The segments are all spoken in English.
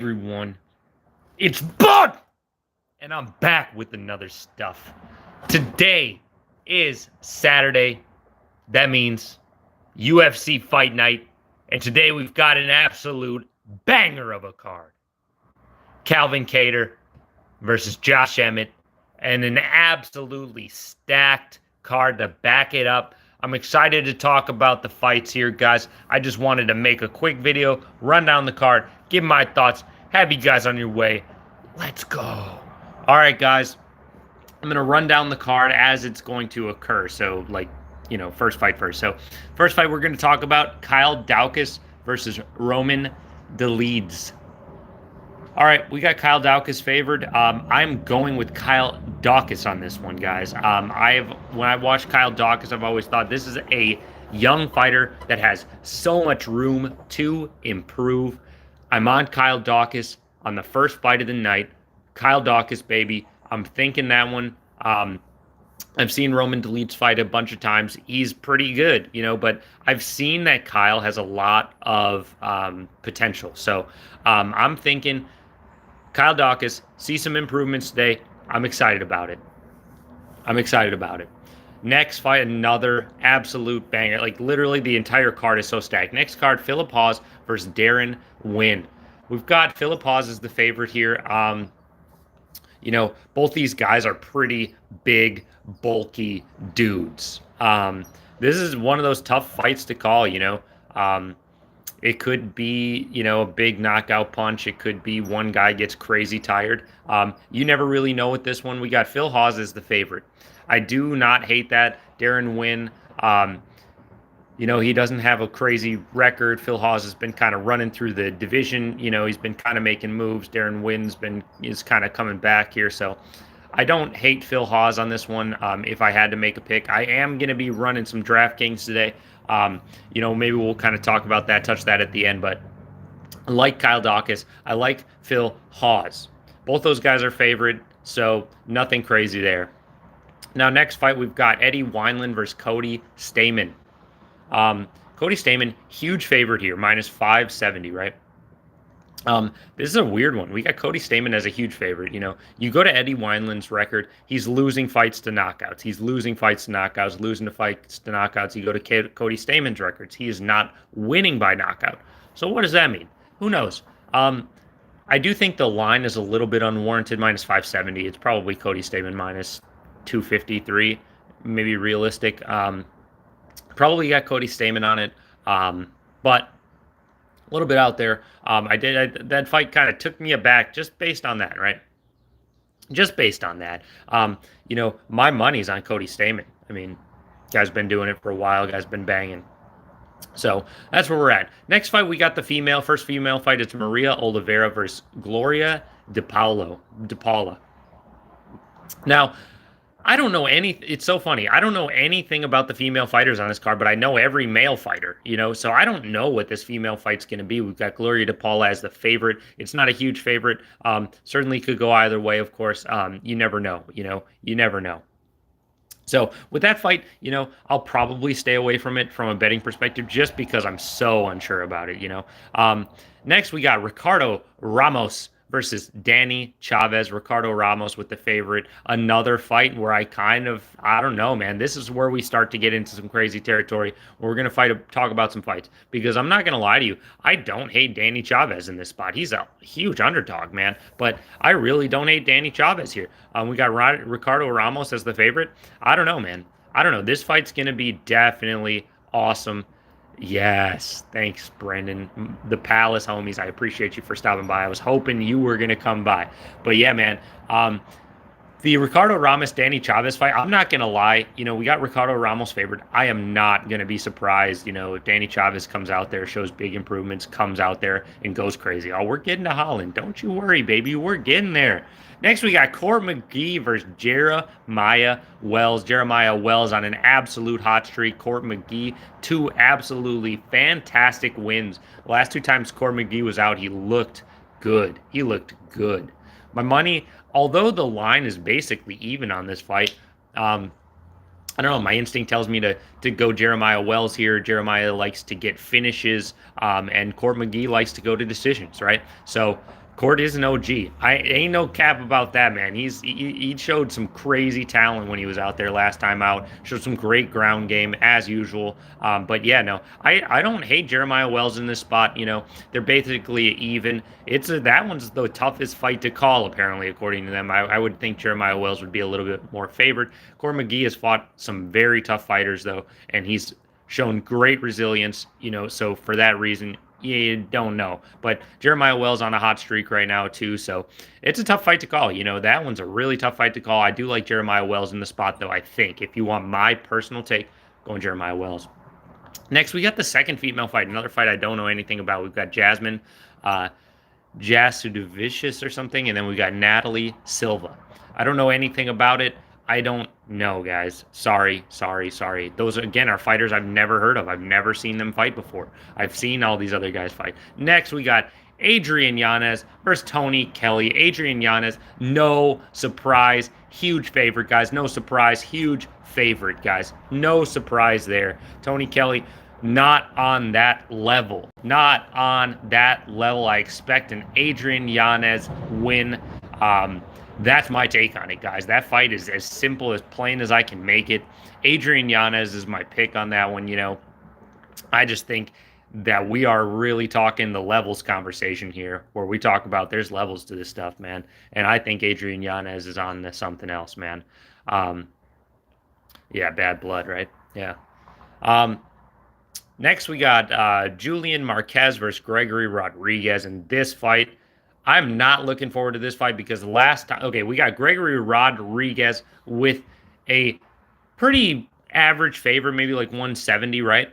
Everyone, it's Bud, and I'm back with another stuff. Today is Saturday. That means UFC fight night, and today we've got an absolute banger of a card. Calvin Kattar versus Josh Emmett, and an absolutely stacked card to back it up. I'm excited to talk about the fights here, guys. I just wanted to make a quick video, run down the card, give my thoughts, have you guys on your way. Let's go. All right, guys. I'm going to run down the card as it's going to occur. So, first fight first. So, first fight we're going to talk about Kyle Daukaus versus Roman Dolidze. All right, we got Kyle Daukaus favored. I'm going with Kyle Daukaus on this one, guys. When I watched Kyle Daukaus, I've always thought this is a young fighter that has so much room to improve. I'm on Kyle Daukaus on the first fight of the night. Kyle Daukaus, baby. I'm thinking that one. I've seen Roman Dolidze fight a bunch of times. He's pretty good, but I've seen that Kyle has a lot of potential. So I'm thinking Kyle Daukaus, see some improvements today. I'm excited about it. Next fight, another absolute banger. Like, literally, the entire card is so stacked. Next card, Philip Hawes versus Darren Wynn. We've got Philip Hawes as the favorite here. Both these guys are pretty big, bulky dudes. This is one of those tough fights to call, It could be, a big knockout punch. It could be one guy gets crazy tired. You never really know with this one. We got Phil Hawes as the favorite. I do not hate that. Darren Wynn, he doesn't have a crazy record. Phil Hawes has been kind of running through the division. He's been kind of making moves. Darren Wynn's is kind of coming back here. So I don't hate Phil Hawes on this one. If I had to make a pick, I am going to be running some DraftKings today. Maybe we'll kind of talk about that, touch that at the end. But I like Kyle Daukaus. I like Phil Hawes. Both those guys are favorite, so nothing crazy there. Now, next fight, we've got Eddie Wineland versus Cody Stamann. Cody Stamann, huge favorite here, minus 570, right? This is a weird one. We got Cody Stamann as a huge favorite. You go to Eddie Wineland's record, he's losing fights to knockouts. Losing to fights to knockouts. You go to Cody Stamann's records, he is not winning by knockout. So what does that mean? Who knows? I do think the line is a little bit unwarranted, minus 570. It's probably Cody Stamann minus 253, maybe realistic. Probably got Cody Stamann on it, but a little bit out there. That fight kind of took me aback just based on that, right? Just based on that. My money's on Cody Stamann. I mean, guy's been doing it for a while. Guy's been banging. So that's where we're at. Next fight, we got the first female fight. It's Maria Oliveira versus Gloria DePaula. Now, I don't know it's so funny. I don't know anything about the female fighters on this card, but I know every male fighter, so I don't know what this female fight's going to be. We've got Gloria DePaula as the favorite. It's not a huge favorite. Certainly could go either way, of course. You never know, you never know. So with that fight, I'll probably stay away from it from a betting perspective just because I'm so unsure about it, Next, we got Ricardo Ramos versus Danny Chavez. Ricardo Ramos with the favorite. Another fight where I don't know, man. This is where we start to get into some crazy territory. We're going to talk about some fights, because I'm not going to lie to you. I don't hate Danny Chavez in this spot. He's a huge underdog, man. But I really don't hate Danny Chavez here. We got Ricardo Ramos as the favorite. I don't know, man. I don't know. This fight's going to be definitely awesome. Yes, thanks, Brendan. The Palace homies, I appreciate you for stopping by. I was hoping you were going to come by. But yeah, man, the Ricardo Ramos-Danny Chavez fight, I'm not going to lie. We got Ricardo Ramos favored. I am not going to be surprised, if Danny Chavez comes out there, shows big improvements, comes out there and goes crazy. Oh, we're getting to Holland. Don't you worry, baby. We're getting there. Next, we got Court McGee versus Jeremiah Wells. Jeremiah Wells on an absolute hot streak. Court McGee, 2 absolutely fantastic wins. The last 2 times Court McGee was out, he looked good. My money, although the line is basically even on this fight, I don't know. My instinct tells me to go Jeremiah Wells here. Jeremiah likes to get finishes, and Court McGee likes to go to decisions, right? So Court is an OG. I ain't no cap about that, man. He showed some crazy talent when he was out there last time out. Showed some great ground game as usual. But yeah, no, I don't hate Jeremiah Wells in this spot. You know, they're basically even. That one's the toughest fight to call apparently, according to them. I would think Jeremiah Wells would be a little bit more favored. Corey McGee has fought some very tough fighters though, and he's shown great resilience. You know, so for that reason, you don't know. But Jeremiah Wells on a hot streak right now too, so it's a tough fight to call. You know, that one's a really tough fight to call. I do like Jeremiah Wells in the spot though. I think if you want my personal take, going Jeremiah Wells. Next, we got the second female fight, another fight I don't know anything about. We've got Jasmine Jasudavicius or something, and then we got Natalie Silva. I don't know anything about it. I don't know, guys. Sorry. Those, again, are fighters I've never heard of. I've never seen them fight before. I've seen all these other guys fight. Next, we got Adrian Yanez versus Tony Kelly. Adrian Yanez, no surprise. Huge favorite, guys. No surprise. Huge favorite, guys. No surprise there. Tony Kelly, not on that level. Not on that level. I expect an Adrian Yanez win. That's my take on it, guys. That fight is as simple, as plain as I can make it. Adrian Yanez is my pick on that one. You know, I just think that we are really talking the levels conversation here, where we talk about there's levels to this stuff, man. And I think Adrian Yanez is on to something else, man. Yeah, bad blood, right? Yeah. Next, we got Julian Marquez versus Gregory Rodriguez in this fight. I'm not looking forward to this fight because last time, okay, we got Gregory Rodriguez with a pretty average favor, maybe like 170, right?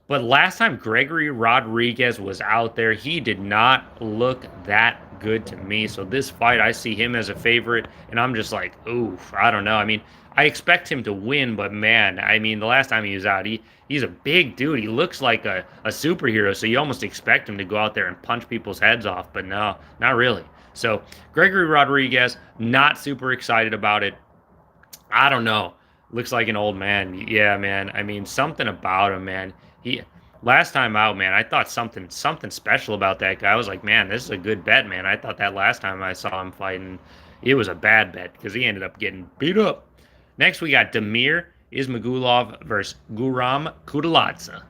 But last time Gregory Rodriguez was out there, he did not look that good to me. So this fight, I see him as a favorite, and I'm just like, oof, I don't know. I mean, I expect him to win, but man, I mean, the last time he was out, he's a big dude. He looks like a superhero, so you almost expect him to go out there and punch people's heads off, but no, not really. So Gregory Rodriguez, not super excited about it. I don't know. Looks like an old man. Yeah, man. I mean, something about him, man. He last time out, man, I thought something special about that guy. I was like, man, this is a good bet, man. I thought that last time I saw him fighting, it was a bad bet because he ended up getting beat up. Next, we got Damir Ismagulov versus Guram Kudalazza.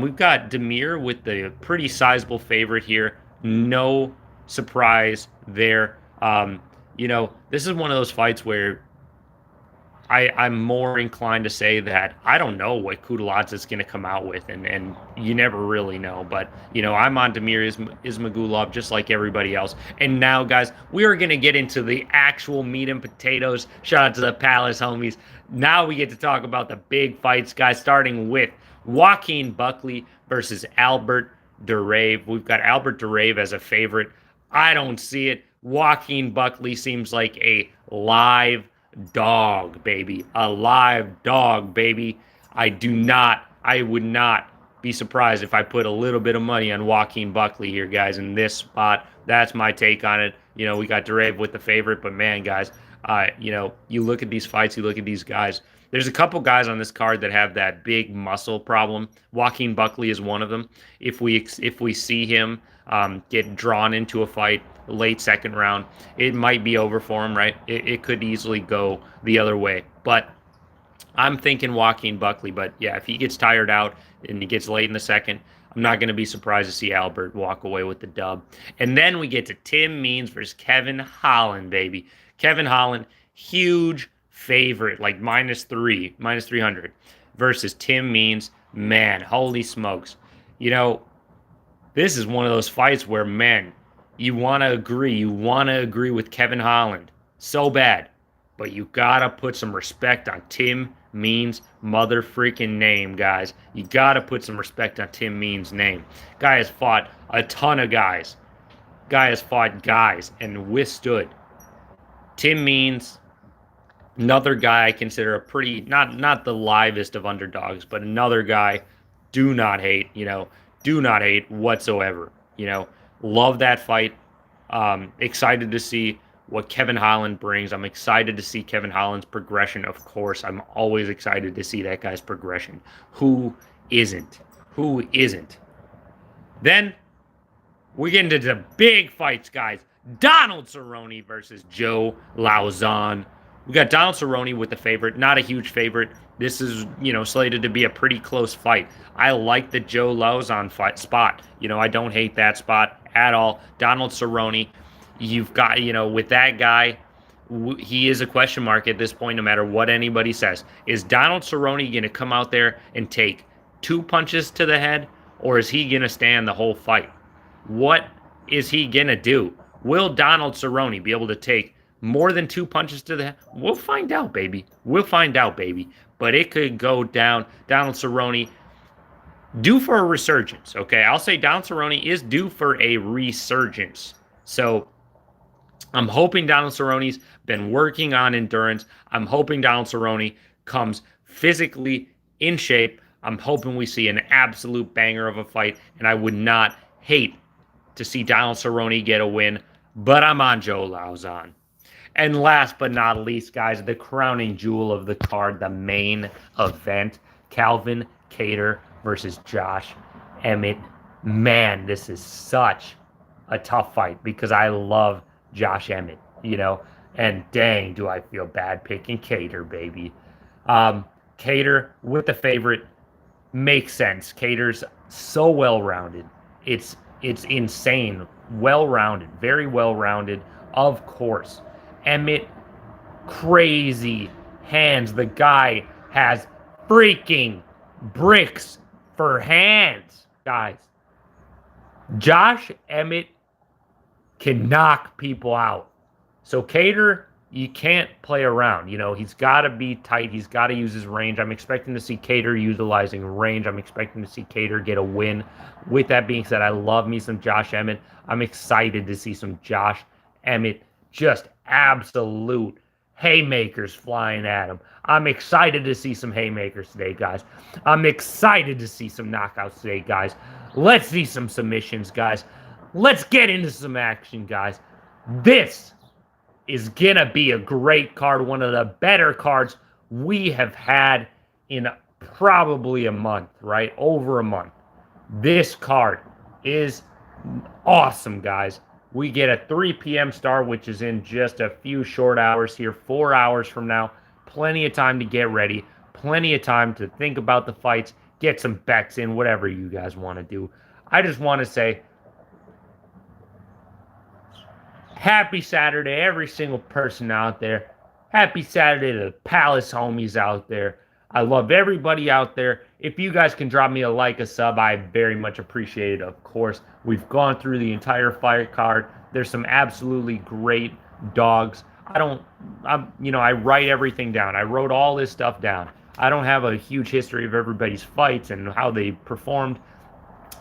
We've got Damir with the pretty sizable favorite here. No surprise there. You know, this is one of those fights where I'm more inclined to say that I don't know what Kudalazza is going to come out with, and you never really know. But, you know, I'm on Damir Ismagulov just like everybody else. And now, guys, we are going to get into the actual meat and potatoes. Shout out to the Palace homies. Now we get to talk about the big fights, guys, starting with Joaquin Buckley versus Albert Durave. We've got Albert Durave as a favorite. I don't see it. Joaquin Buckley seems like a live dog, baby. A live dog, baby. I would not be surprised if I put a little bit of money on Joaquin Buckley here, guys, in this spot. That's my take on it. You know, we got Durave with the favorite, but man, guys, you know, you look at these fights, you look at these guys. There's a couple guys on this card that have that big muscle problem. Joaquin Buckley is one of them. If we see him get drawn into a fight late second round, it might be over for him, right? It could easily go the other way. But I'm thinking Joaquin Buckley. But yeah, if he gets tired out and he gets late in the second, I'm not going to be surprised to see Albert walk away with the dub. And then we get to Tim Means versus Kevin Holland, baby. Kevin Holland, huge favorite, like minus 300 versus Tim Means. Man, holy smokes. You know, this is one of those fights where, man, you want to agree with Kevin Holland so bad, but you got to put some respect on Tim Means' mother freaking name, guys. You got to put some respect on Tim Means' name. Guy has fought a ton of guys. Guy has fought guys and withstood. Tim Means, another guy I consider a pretty, not the livest of underdogs, but another guy do not hate whatsoever. You know, love that fight. Excited to see what Kevin Holland brings. I'm excited to see Kevin Holland's progression, of course. I'm always excited to see that guy's progression. Who isn't? Then We get into the big fights, guys. Donald Cerrone versus Joe Lauzon. We got Donald Cerrone with the favorite, not a huge favorite. This is, slated to be a pretty close fight. I like the Joe Lauzon fight spot. I don't hate that spot at all. Donald Cerrone, you've got, with that guy, he is a question mark at this point, no matter what anybody says. Is Donald Cerrone going to come out there and take 2 punches to the head, or is he going to stand the whole fight? What is he going to do? Will Donald Cerrone be able to take more than 2 punches to the head? We'll find out, baby. We'll find out, baby. But it could go down. Donald Cerrone due for a resurgence, okay? I'll say Donald Cerrone is due for a resurgence. So I'm hoping Donald Cerrone's been working on endurance. I'm hoping Donald Cerrone comes physically in shape. I'm hoping we see an absolute banger of a fight, and I would not hate to see Donald Cerrone get a win, but I'm on Joe Lauzon. And last but not least, guys, the crowning jewel of the card, the main event, Calvin Kattar versus Josh Emmett. Man, this is such a tough fight because I love Josh Emmett, and dang, do I feel bad picking Kattar, baby. Kattar with the favorite makes sense. Kattar's so well-rounded. It's insane. Well-rounded, very well-rounded, of course. Emmett, crazy hands. The guy has freaking bricks for hands, guys. Josh Emmett can knock people out. So Kattar, you can't play around. He's got to be tight. He's got to use his range. I'm expecting to see Kattar utilizing range. I'm expecting to see Kattar get a win. With that being said, I love me some Josh Emmett. I'm excited to see some Josh Emmett, just absolute haymakers flying at him. I'm excited to see some haymakers today, guys. I'm excited to see some knockouts today, guys. Let's see some submissions, guys. Let's get into some action, guys. This is going to be a great card, one of the better cards we have had in probably a month, right? Over a month. This card is awesome, guys. We get a 3 p.m. start, which is in just a few short hours here, 4 hours from now. Plenty of time to get ready. Plenty of time to think about the fights, get some bets in, whatever you guys want to do. I just want to say, happy Saturday, every single person out there. Happy Saturday to the Palace homies out there. I love everybody out there. If you guys can drop me a like, a sub, I very much appreciate it, of course. We've gone through the entire fight card. There's some absolutely great dogs. I write everything down. I wrote all this stuff down. I don't have a huge history of everybody's fights and how they performed.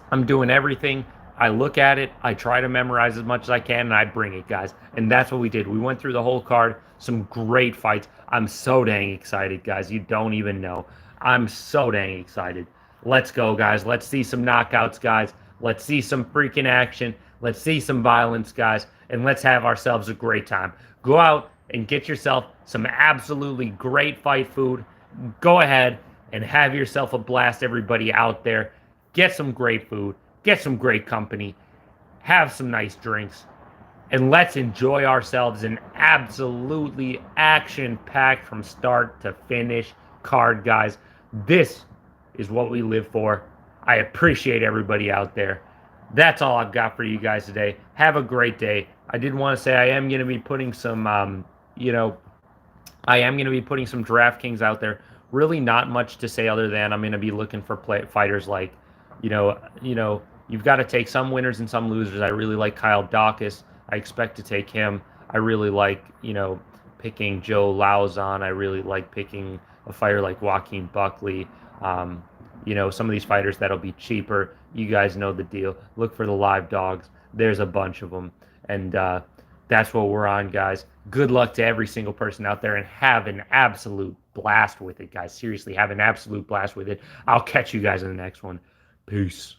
I'm doing everything. I look at it, I try to memorize as much as I can, and I bring it, guys. And that's what we did. We went through the whole card, some great fights. I'm so dang excited, guys. You don't even know. I'm so dang excited. Let's go, guys. Let's see some knockouts, guys. Let's see some freaking action. Let's see some violence, guys. And let's have ourselves a great time. Go out and get yourself some absolutely great fight food. Go ahead and have yourself a blast, everybody out there. Get some great food. Get some great company, have some nice drinks, and let's enjoy ourselves an absolutely action-packed from start to finish card, guys. This is what we live for. I appreciate everybody out there. That's all I've got for you guys today. Have a great day. I did want to say I am going to be putting some, DraftKings out there. Really not much to say other than I'm going to be looking for fighters like, you've got to take some winners and some losers. I really like Kyle Dawkins. I expect to take him. I really like, picking Joe Lauzon. I really like picking a fighter like Joaquin Buckley. Some of these fighters that'll be cheaper. You guys know the deal. Look for the live dogs. There's a bunch of them. And that's what we're on, guys. Good luck to every single person out there and have an absolute blast with it, guys. Seriously, have an absolute blast with it. I'll catch you guys in the next one. Peace.